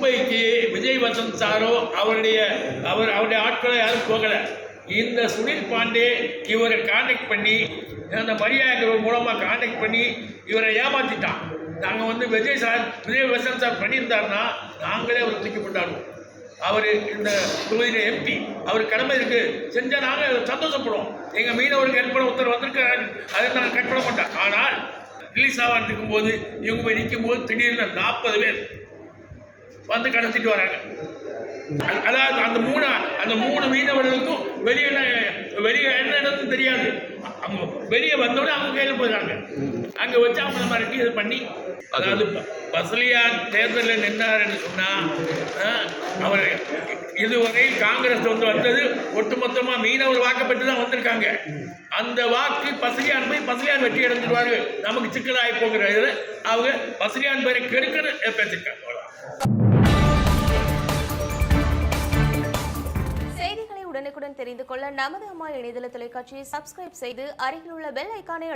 மும்பைக்கு விஜய் வசந்த் சாரோ அவருடைய ஆட்களோ யாரும் போகலை. இந்த சுனில் பாண்டே இவரை கான்டாக்ட் பண்ணி அந்த மரியாதை மூலமாக கான்டாக்ட் பண்ணி இவரை ஏமாற்றிட்டான். நாங்கள் விஜய் வசந்த் சார் பண்ணியிருந்தாருன்னா நாங்களே அவர் தூக்கி கொண்டாடுவோம். அவர் இந்த தொகுதியில் எம்பி, அவர் கடமை இருக்கு செஞ்சால் நாங்கள் சந்தோஷப்படுவோம். எங்கள் மீனவர்களுக்கு ஹெல்ப் பண்ண ஒருத்தர் வந்திருக்காரு, அதை நாங்கள் கட் பண்ண மாட்டோம். ஆனால் ரிலீஸ் ஆகான்னு இருக்கும்போது இவங்க போய் நிற்கும் போது திடீர்னு 40 பேர் வந்து கடத்திட்டு வராங்க. அதாவது அந்த மூணு மீனவர்களுக்கும் வெளியே என்ன இடத்துன்னு தெரியாது. அவங்க வெளியே வந்தோடனே அவங்க கையில் போயிடுறாங்க. அங்கே வச்சு அவங்க மிரட்டி இது பண்ணி, அதாவது பசலியான் தேர்தலில் நின்றாருன்னு சொன்னால் அவர் இதுவரை காங்கிரஸ் வந்தது ஒட்டுமொத்தமாக மீனவர் வாக்கப்பட்டு தான் வந்திருக்காங்க. அந்த வாக்கு பசலியான் போய் பசலியான் வெற்றி அடைஞ்சிருவாரு, நமக்கு சிக்கலாகி போகிற இதில் அவங்க பசலியான் பேரை கெடுக்கிற பேசியிருக்காங்க. செய்திகளை உடனுக்குடன் தெரிந்து கொள்ள நமது அம்மா இணையதள தொலைக்காட்சியை சப்ஸ்கிரைப் செய்து அருகில் உள்ள பெல் ஐக்கானை